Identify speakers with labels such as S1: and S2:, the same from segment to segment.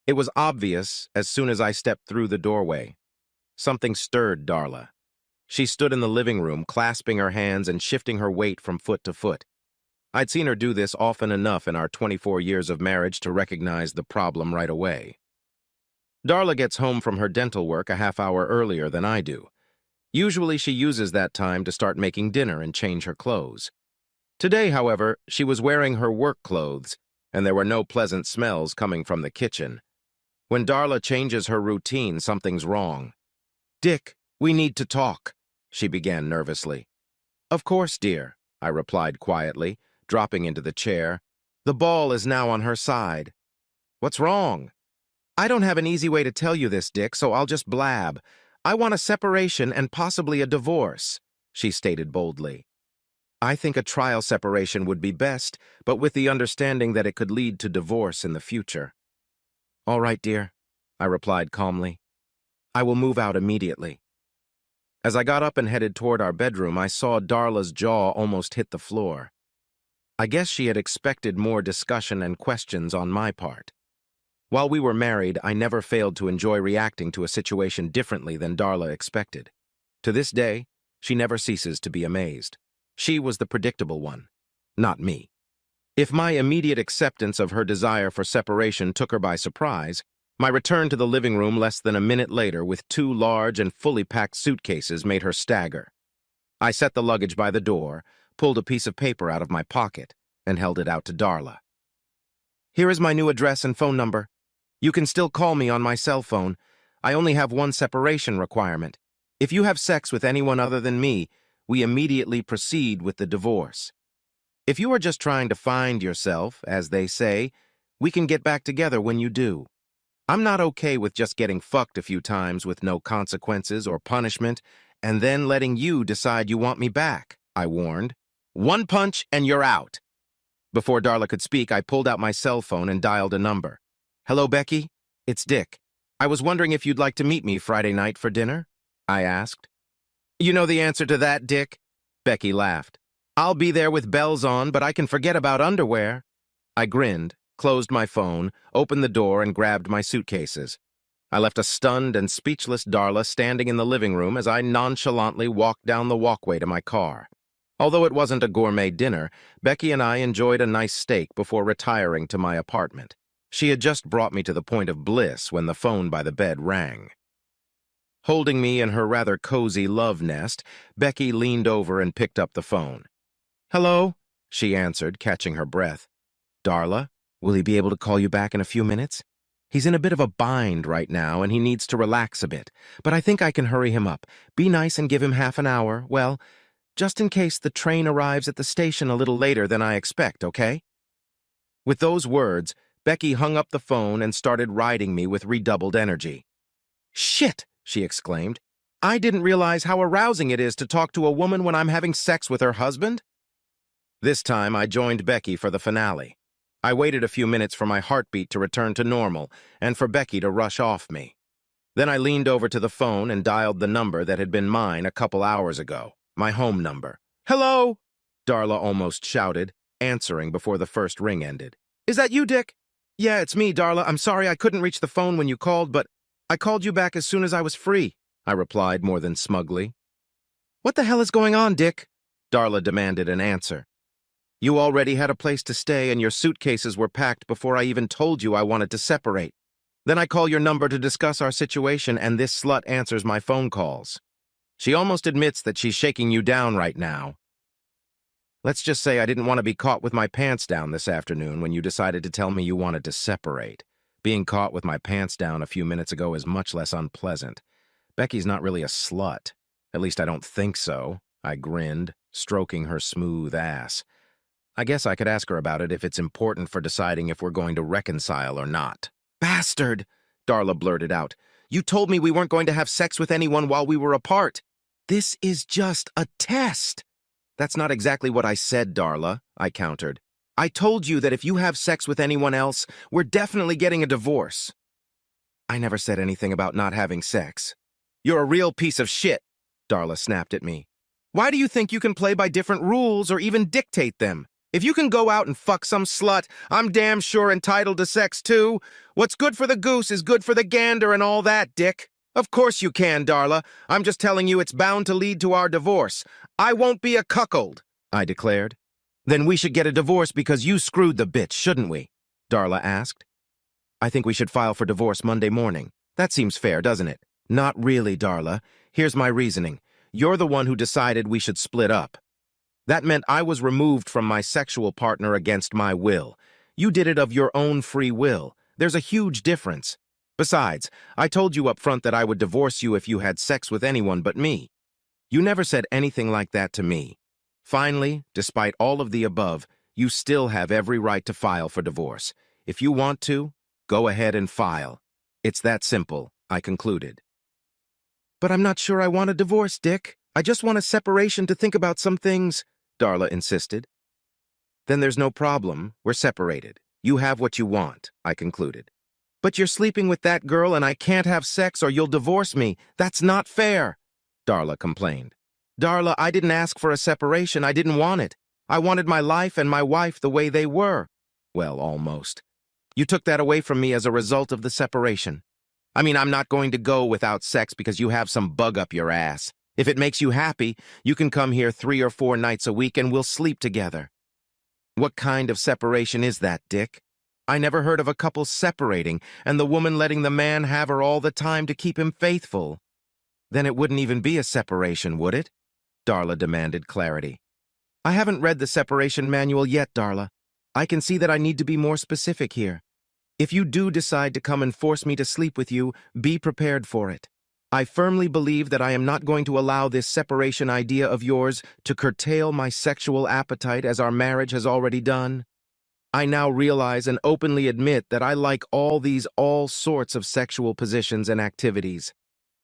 S1: It was obvious as soon as I stepped through the doorway. Something stirred Darla. She stood in the living room, clasping her hands and shifting her weight from foot to foot. I'd seen her do this often enough in our 24 years of marriage to recognize the problem right away. Darla gets home from her dental work a half hour earlier than I do. Usually she uses that time to start making dinner and change her clothes. Today, however, she was wearing her work clothes, and there were no pleasant smells coming from the kitchen. When Darla changes her routine, something's wrong. "Dick, we need to talk," she began nervously. "Of course, dear," I replied quietly, dropping into the chair. The ball is now on her side. "What's wrong?" "I don't have an easy way to tell you this, Dick, so I'll just blab. I want a separation and possibly a divorce," she stated boldly. "I think a trial separation would be best, but with the understanding that it could lead to divorce in the future." "All right, dear," I replied calmly. "I will move out immediately." As I got up and headed toward our bedroom, I saw Darla's jaw almost hit the floor. I guess she had expected more discussion and questions on my part. While we were married, I never failed to enjoy reacting to a situation differently than Darla expected. To this day, she never ceases to be amazed. She was the predictable one, not me. If my immediate acceptance of her desire for separation took her by surprise, my return to the living room less than a minute later with 2 large and fully packed suitcases made her stagger. I set the luggage by the door, pulled a piece of paper out of my pocket, and held it out to Darla. "Here is my new address and phone number. You can still call me on my cell phone. I only have one separation requirement. If you have sex with anyone other than me, we immediately proceed with the divorce. If you are just trying to find yourself, as they say, we can get back together when you do. I'm not okay with just getting fucked a few times with no consequences or punishment, and then letting you decide you want me back," I warned. "One punch and you're out." Before Darla could speak, I pulled out my cell phone and dialed a number. "Hello, Becky? It's Dick. I was wondering if you'd like to meet me Friday night for dinner?" I asked. "You know the answer to that, Dick?" Becky laughed. "I'll be there with bells on, but I can forget about underwear." I grinned, closed my phone, opened the door, and grabbed my suitcases. I left a stunned and speechless Darla standing in the living room as I nonchalantly walked down the walkway to my car. Although it wasn't a gourmet dinner, Becky and I enjoyed a nice steak before retiring to my apartment. She had just brought me to the point of bliss when the phone by the bed rang. Holding me in her rather cozy love nest, Becky leaned over and picked up the phone. "Hello?" she answered, catching her breath. "Darla, will he be able to call you back in a few minutes? He's in a bit of a bind right now, and he needs to relax a bit, but I think I can hurry him up. Be nice and give him half an hour, well, just in case the train arrives at the station a little later than I expect, okay?" With those words, Becky hung up the phone and started riding me with redoubled energy. "Shit!" she exclaimed. "I didn't realize how arousing it is to talk to a woman when I'm having sex with her husband." This time, I joined Becky for the finale. I waited a few minutes for my heartbeat to return to normal and for Becky to rush off me. Then I leaned over to the phone and dialed the number that had been mine a couple hours ago, my home number. "Hello?" Darla almost shouted, answering before the first ring ended. "Is that you, Dick?" "Yeah, it's me, Darla. I'm sorry I couldn't reach the phone when you called, but I called you back as soon as I was free," I replied more than smugly. "What the hell is going on, Dick?" Darla demanded an answer. "You already had a place to stay and your suitcases were packed before I even told you I wanted to separate. Then I call your number to discuss our situation and this slut answers my phone calls. She almost admits that she's shaking you down right now. Let's just say I didn't want to be caught with my pants down this afternoon when you decided to tell me you wanted to separate. Being caught with my pants down a few minutes ago is much less unpleasant. Becky's not really a slut. At least I don't think so," I grinned, stroking her smooth ass. "I guess I could ask her about it if it's important for deciding if we're going to reconcile or not." "Bastard!" Darla blurted out. "You told me we weren't going to have sex with anyone while we were apart. This is just a test." "That's not exactly what I said, Darla," I countered. "I told you that if you have sex with anyone else, we're definitely getting a divorce." "I never said anything about not having sex." "You're a real piece of shit," Darla snapped at me. "Why do you think you can play by different rules or even dictate them? If you can go out and fuck some slut, I'm damn sure entitled to sex too. What's good for the goose is good for the gander and all that, Dick. Of course you can, Darla. I'm just telling you it's bound to lead to our divorce. I won't be a cuckold, I declared. Then we should get a divorce because you screwed the bitch, shouldn't we? Darla asked. I think we should file for divorce Monday morning. That seems fair, doesn't it? Not really, Darla. Here's my reasoning. You're the one who decided we should split up. That meant I was removed from my sexual partner against my will. You did it of your own free will. There's a huge difference. Besides, I told you up front that I would divorce you if you had sex with anyone but me. You never said anything like that to me. Finally, despite all of the above, you still have every right to file for divorce. If you want to, go ahead and file. It's that simple, I concluded. But I'm not sure I want a divorce, Dick. I just want a separation to think about some things, Darla insisted. Then there's no problem. We're separated. You have what you want, I concluded. But you're sleeping with that girl and I can't have sex or you'll divorce me. That's not fair, Darla complained. Darla, I didn't ask for a separation. I didn't want it. I wanted my life and my wife the way they were. Well, almost. You took that away from me as a result of the separation. I mean, I'm not going to go without sex because you have some bug up your ass. If it makes you happy, you can come here 3 or 4 nights a week and we'll sleep together. What kind of separation is that, Dick? I never heard of a couple separating and the woman letting the man have her all the time to keep him faithful. Then it wouldn't even be a separation, would it? Darla demanded clarity. I haven't read the separation manual yet, Darla. I can see that I need to be more specific here. If you do decide to come and force me to sleep with you, be prepared for it. I firmly believe that I am not going to allow this separation idea of yours to curtail my sexual appetite as our marriage has already done. I now realize and openly admit that I like all sorts of sexual positions and activities.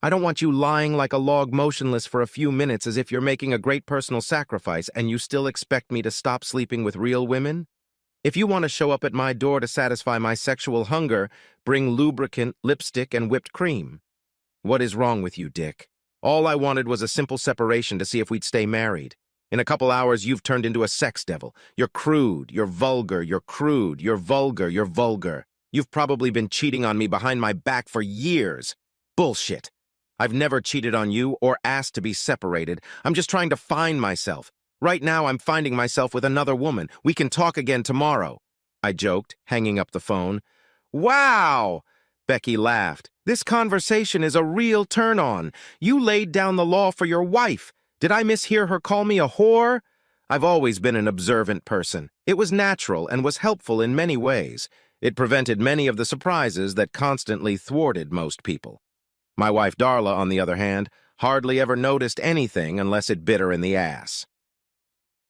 S1: I don't want you lying like a log motionless for a few minutes as if you're making a great personal sacrifice and you still expect me to stop sleeping with real women? If you want to show up at my door to satisfy my sexual hunger, bring lubricant, lipstick, and whipped cream. What is wrong with you, Dick? All I wanted was a simple separation to see if we'd stay married. In a couple hours, you've turned into a sex devil. You're crude, you're vulgar, you're crude, you're vulgar, you're vulgar. You've probably been cheating on me behind my back for years. Bullshit. I've never cheated on you or asked to be separated. I'm just trying to find myself. Right now, I'm finding myself with another woman. We can talk again tomorrow, I joked, hanging up the phone. Wow! Becky laughed. This conversation is a real turn-on. You laid down the law for your wife. Did I mishear her call me a whore? I've always been an observant person. It was natural and was helpful in many ways. It prevented many of the surprises that constantly thwarted most people. My wife Darla, on the other hand, hardly ever noticed anything unless it bit her in the ass.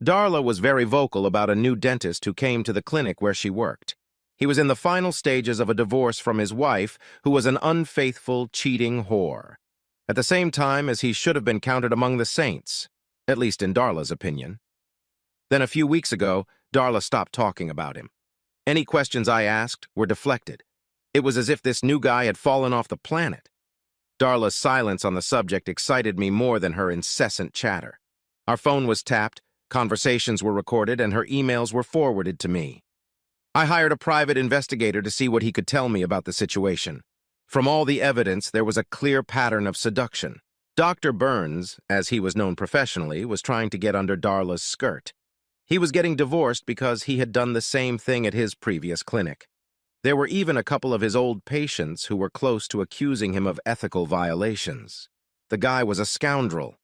S1: Darla was very vocal about a new dentist who came to the clinic where she worked. He was in the final stages of a divorce from his wife, who was an unfaithful, cheating whore. At the same time as he should have been counted among the saints, at least in Darla's opinion. Then a few weeks ago, Darla stopped talking about him. Any questions I asked were deflected. It was as if this new guy had fallen off the planet. Darla's silence on the subject excited me more than her incessant chatter. Our phone was tapped, conversations were recorded, and her emails were forwarded to me. I hired a private investigator to see what he could tell me about the situation. From all the evidence, there was a clear pattern of seduction. Dr. Burns, as he was known professionally, was trying to get under Darla's skirt. He was getting divorced because he had done the same thing at his previous clinic. There were even a couple of his old patients who were close to accusing him of ethical violations. The guy was a scoundrel.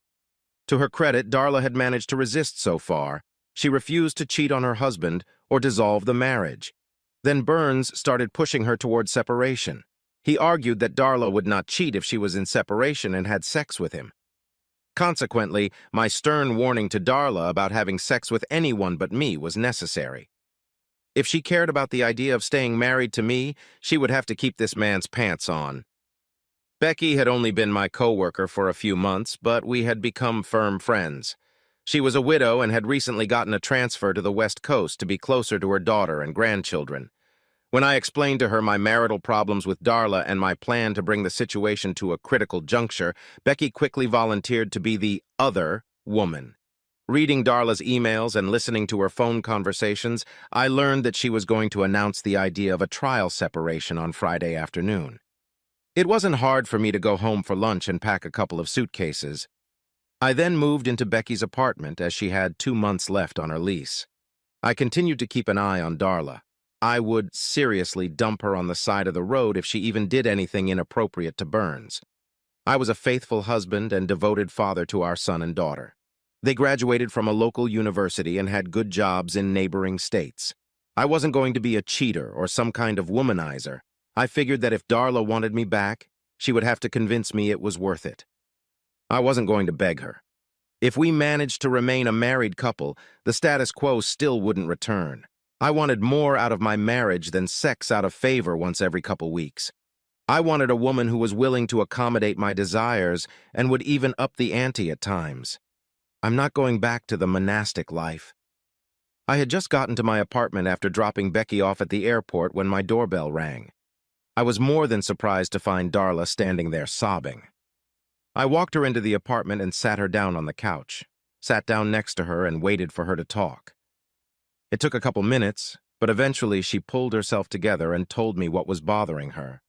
S1: To her credit, Darla had managed to resist so far. She refused to cheat on her husband or dissolve the marriage. Then Burns started pushing her toward separation. He argued that Darla would not cheat if she was in separation and had sex with him. Consequently, my stern warning to Darla about having sex with anyone but me was necessary. If she cared about the idea of staying married to me, she would have to keep this man's pants on. Becky had only been my coworker for a few months, but we had become firm friends. She was a widow and had recently gotten a transfer to the West Coast to be closer to her daughter and grandchildren. When I explained to her my marital problems with Darla and my plan to bring the situation to a critical juncture, Becky quickly volunteered to be the other woman. Reading Darla's emails and listening to her phone conversations, I learned that she was going to announce the idea of a trial separation on Friday afternoon. It wasn't hard for me to go home for lunch and pack a couple of suitcases. I then moved into Becky's apartment as she had 2 months left on her lease. I continued to keep an eye on Darla. I would seriously dump her on the side of the road if she even did anything inappropriate to Burns. I was a faithful husband and devoted father to our son and daughter. They graduated from a local university and had good jobs in neighboring states. I wasn't going to be a cheater or some kind of womanizer. I figured that if Darla wanted me back, she would have to convince me it was worth it. I wasn't going to beg her. If we managed to remain a married couple, the status quo still wouldn't return. I wanted more out of my marriage than sex out of favor once every couple weeks. I wanted a woman who was willing to accommodate my desires and would even up the ante at times. I'm not going back to the monastic life. I had just gotten to my apartment after dropping Becky off at the airport when my doorbell rang. I was more than surprised to find Darla standing there sobbing. I walked her into the apartment and sat her down on the couch, sat down next to her and waited for her to talk. It took a couple minutes, but eventually she pulled herself together and told me what was bothering her.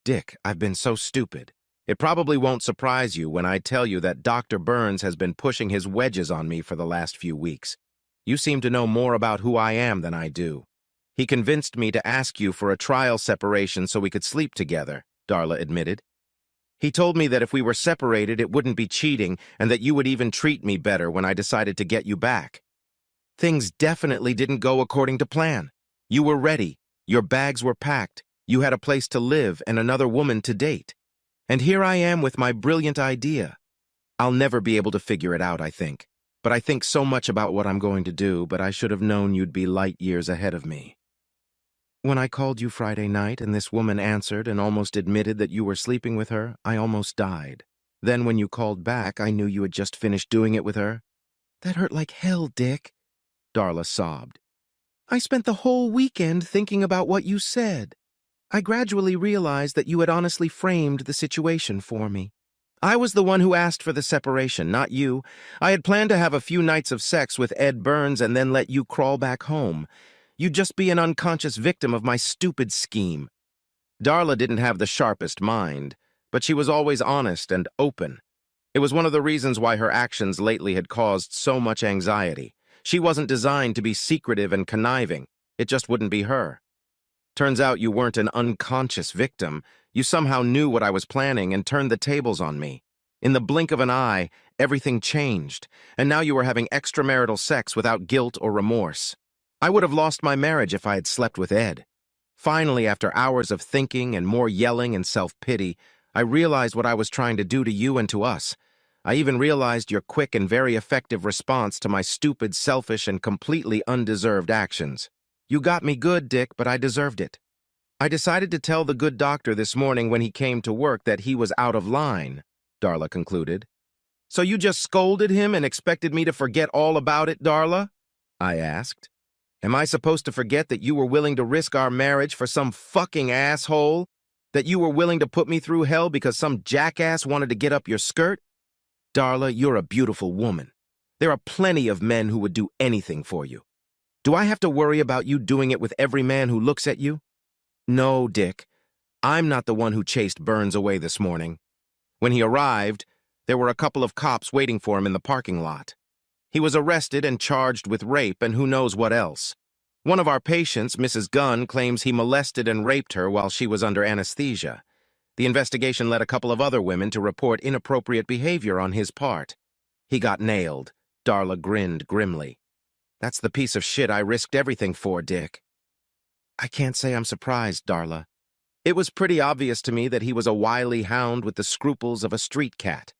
S1: "Dick, I've been so stupid. It probably won't surprise you when I tell you that Dr. Burns has been pushing his wedges on me for the last few weeks. You seem to know more about who I am than I do. He convinced me to ask you for a trial separation so we could sleep together," Darla admitted. "He told me that if we were separated, it wouldn't be cheating and that you would even treat me better when I decided to get you back. Things definitely didn't go according to plan. You were ready. Your bags were packed. You had a place to live and another woman to date. And here I am with my brilliant idea. I'll never be able to figure it out, I think. But I think so much about what I'm going to do, but I should have known you'd be light years ahead of me. When I called you Friday night and this woman answered and almost admitted that you were sleeping with her, I almost died. Then when you called back, I knew you had just finished doing it with her. That hurt like hell, Dick," Darla sobbed. "I spent the whole weekend thinking about what you said. I gradually realized that you had honestly framed the situation for me. I was the one who asked for the separation, not you. I had planned to have a few nights of sex with Ed Burns and then let you crawl back home. You'd just be an unconscious victim of my stupid scheme." Darla didn't have the sharpest mind, but she was always honest and open. It was one of the reasons why her actions lately had caused so much anxiety. She wasn't designed to be secretive and conniving. It just wouldn't be her. Turns out you weren't an unconscious victim. You somehow knew what I was planning and turned the tables on me. In the blink of an eye, everything changed, and now you were having extramarital sex without guilt or remorse. I would have lost my marriage if I had slept with Ed. Finally, after hours of thinking and more yelling and self-pity, I realized what I was trying to do to you and to us. I even realized your quick and very effective response to my stupid, selfish, and completely undeserved actions. You got me good, Dick, but I deserved it. I decided to tell the good doctor this morning when he came to work that he was out of line," Darla concluded. "So you just scolded him and expected me to forget all about it, Darla?" I asked. "Am I supposed to forget that you were willing to risk our marriage for some fucking asshole? That you were willing to put me through hell because some jackass wanted to get up your skirt? Darla, you're a beautiful woman. There are plenty of men who would do anything for you. Do I have to worry about you doing it with every man who looks at you? No, Dick. I'm not the one who chased Burns away this morning. When he arrived, there were a couple of cops waiting for him in the parking lot. He was arrested and charged with rape and who knows what else. One of our patients, Mrs. Gunn, claims he molested and raped her while she was under anesthesia. The investigation led a couple of other women to report inappropriate behavior on his part. He got nailed. Darla grinned grimly. That's the piece of shit I risked everything for, Dick. I can't say I'm surprised, Darla. It was pretty obvious to me that he was a wily hound with the scruples of a street cat.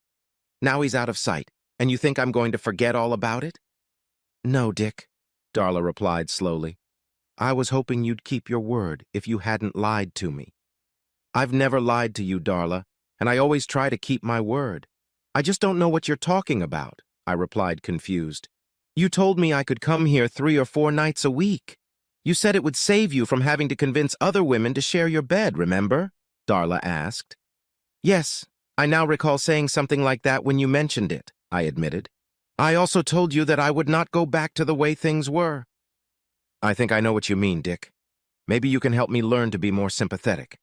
S1: Now he's out of sight, and you think I'm going to forget all about it? No, Dick, Darla replied slowly. I was hoping you'd keep your word if you hadn't lied to me. I've never lied to you, Darla, and I always try to keep my word. I just don't know what you're talking about, I replied confused. You told me I could come here 3 or 4 nights a week. You said it would save you from having to convince other women to share your bed, remember? Darla asked. Yes, I now recall saying something like that when you mentioned it, I admitted. I also told you that I would not go back to the way things were. I think I know what you mean, Dick. Maybe you can help me learn to be more sympathetic.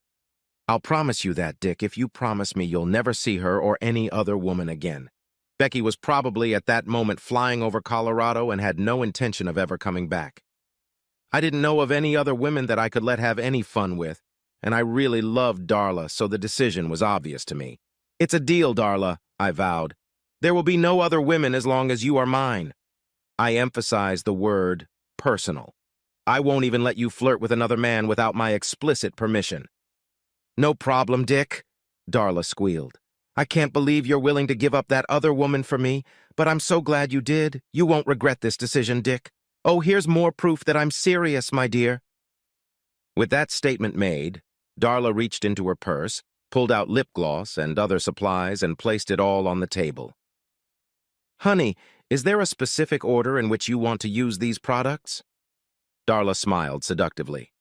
S1: I'll promise you that, Dick, if you promise me you'll never see her or any other woman again. Becky was probably at that moment flying over Colorado and had no intention of ever coming back. I didn't know of any other women that I could let have any fun with, and I really loved Darla, so the decision was obvious to me. It's a deal, Darla, I vowed. There will be no other women as long as you are mine. I emphasized the word personal. I won't even let you flirt with another man without my explicit permission. No problem, Dick, Darla squealed. I can't believe you're willing to give up that other woman for me, but I'm so glad you did. You won't regret this decision, Dick. Oh, here's more proof that I'm serious, my dear. With that statement made, Darla reached into her purse, pulled out lip gloss and other supplies, and placed it all on the table. Honey, is there a specific order in which you want to use these products? Darla smiled seductively.